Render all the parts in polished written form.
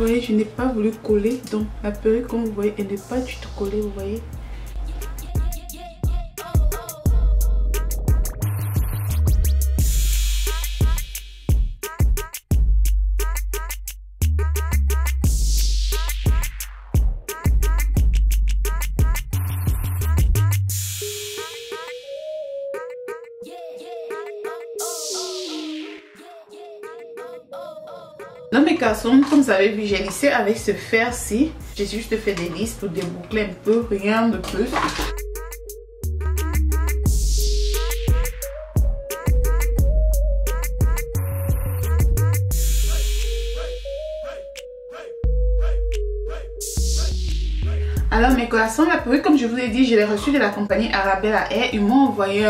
voyez, je n'ai pas voulu coller. Donc la perruque, comme vous voyez, elle n'est pas du tout collée, vous voyez. Dans mes caleçons, comme vous avez vu, j'ai lissé avec ce fer-ci. J'ai juste fait des lisses pour déboucler un peu, rien de plus. Alors mes caleçons, la perruque, comme je vous ai dit, je l'ai reçue de la compagnie Arabella Hair. Ils m'ont envoyé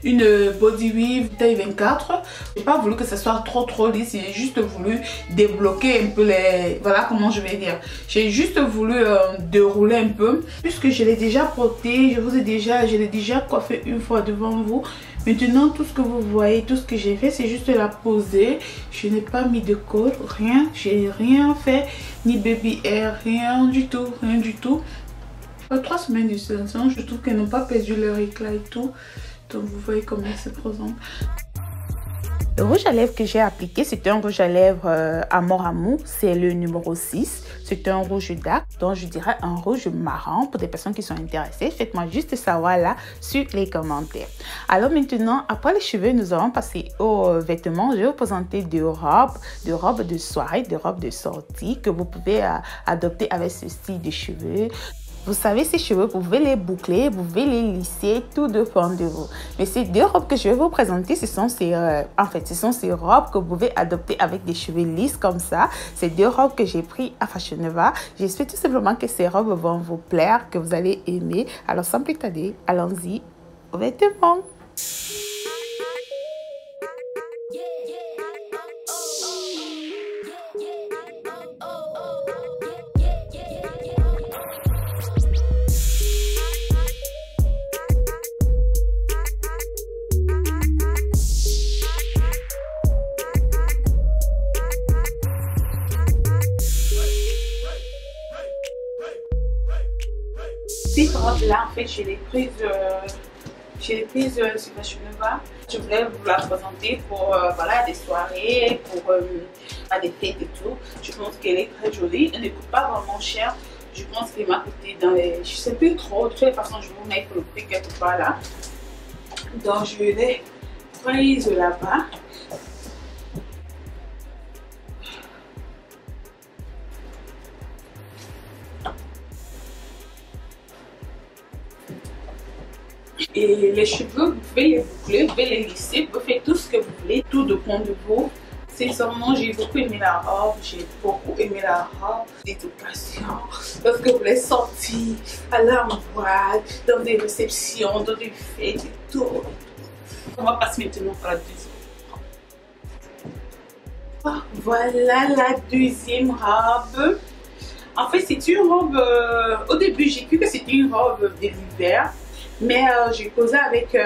une body weave taille 24. J'ai pas voulu que ça soit trop lisse, j'ai juste voulu débloquer un peu les... Voilà comment je vais dire. J'ai juste voulu dérouler un peu. Puisque je l'ai déjà porté, je l'ai déjà coiffé une fois devant vous. Maintenant, tout ce que vous voyez, tout ce que j'ai fait, c'est juste la poser. Je n'ai pas mis de colle, rien. J'ai rien fait, ni baby hair, rien du tout, rien du tout. 3 semaines d'utilisation, je trouve qu'elles n'ont pas perdu leur éclat et tout. Donc vous voyez comment elle se présente. Le rouge à lèvres que j'ai appliqué, c'est un rouge à lèvres Amor Amour. C'est le numéro 6. C'est un rouge dark, donc je dirais un rouge marron. Pour des personnes qui sont intéressées, faites-moi juste savoir là sur les commentaires. Alors maintenant, après les cheveux, nous allons passer aux vêtements. Je vais vous présenter deux robes de soirée, deux robes de sortie que vous pouvez adopter avec ce style de cheveux. Vous savez, ces cheveux, vous pouvez les boucler, vous pouvez les lisser, tout dépend de vous. Mais ces deux robes que je vais vous présenter, ce sont ces robes que vous pouvez adopter avec des cheveux lisses comme ça. Ces deux robes que j'ai pris à Fashion Nova. J'espère tout simplement que ces robes vont vous plaire, que vous allez aimer. Alors sans plus tarder, allons-y aux vêtements. Cette robe là, en fait, je l'ai prise sur Fashion Nova. Je voulais vous la présenter pour voilà, des soirées, pour à des fêtes et tout. Je pense qu'elle est très jolie. Elle ne coûte pas vraiment cher. Je pense qu'elle m'a coûté dans les... Je sais plus trop. De toute façon, je vais vous mettre le prix quelque part là. Donc je l'ai prise là-bas. Et les cheveux, vous pouvez les boucler, vous pouvez les lisser, vous pouvez faire tout ce que vous voulez, tout dépend de vous. Sincèrement, j'ai beaucoup aimé la robe, d'éducation, parce que vous voulez sortir à la boîte, dans des réceptions, dans des fêtes et tout. On va passer maintenant à la deuxième. Oh, voilà la deuxième robe. En fait, c'est une robe, au début j'ai cru que c'était une robe de l'hiver. Mais j'ai causé avec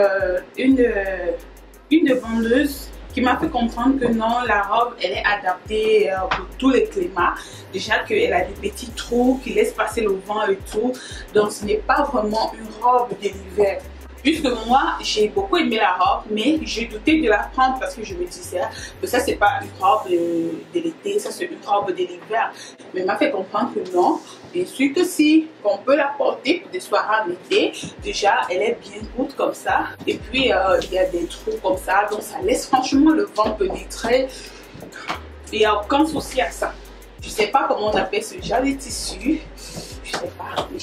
une vendeuse qui m'a fait comprendre que non, la robe elle est adaptée pour tous les climats. Déjà qu'elle a des petits trous qui laissent passer le vent et tout. Donc ce n'est pas vraiment une robe de l'hiver. Puisque moi j'ai beaucoup aimé la robe, mais j'ai douté de la prendre parce que je me disais que ça c'est pas une robe de l'été, ça c'est une robe de l'hiver. Mais elle m'a fait comprendre que non, bien sûr que si, on peut la porter pour des soirées en été. Déjà elle est bien courte comme ça, et puis il y a des trous comme ça, donc ça laisse franchement le vent pénétrer. Il n'y a aucun souci à ça. Je sais pas comment on appelle ce genre de tissu, je sais pas, mais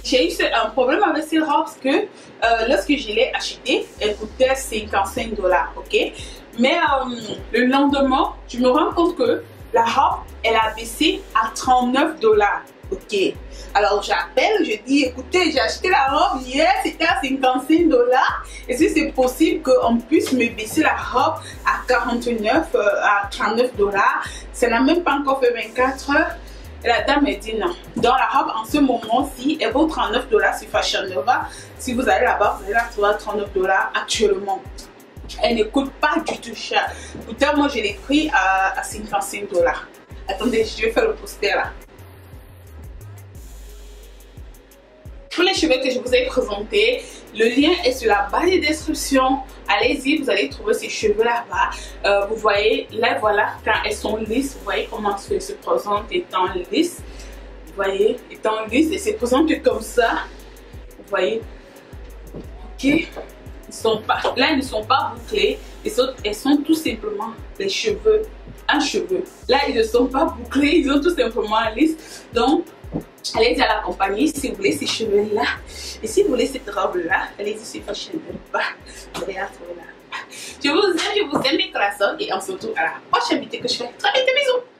j'ai eu un problème avec cette robe parce que lorsque je l'ai achetée, elle coûtait 55 $, ok? Mais le lendemain, je me rends compte que la robe, elle a baissé à 39 $, ok? Alors j'appelle, je dis, écoutez, j'ai acheté la robe hier, c'était à 55 $. Est-ce que c'est possible qu'on puisse me baisser la robe à 39 $? Ça n'a même pas encore fait 24 heures. Et la dame me dit non. Dans la robe, en ce moment-ci, elle vaut 39 $ sur Fashion Nova. Si vous allez là-bas, vous allez la trouver à 39 $ actuellement. Elle ne coûte pas du tout cher. Pourtant, moi, je l'ai pris à 55 $. Attendez, je vais faire le poster là. Pour les cheveux que je vous ai présentés, le lien est sur la barre de description. Allez-y, vous allez trouver ces cheveux là-bas. Vous voyez, là voilà, quand elles sont lisses, vous voyez comment elles se présentent étant lisses. Vous voyez, étant lisses, et se présentent comme ça. Vous voyez, ok, ils sont pas, là ils ne sont pas bouclés, elles sont tout simplement des cheveux, un cheveu. Là ils ne sont pas bouclés, ils sont tout simplement lisses. Donc, allez-y à la compagnie si vous voulez ces cheveux-là. Et si vous voulez cette robe-là, allez-y sur Fashion Bas. Vous allez la trouver là. Je vous aime mes corazones et on se retrouve à la prochaine vidéo que je fais. Très vite, bisous!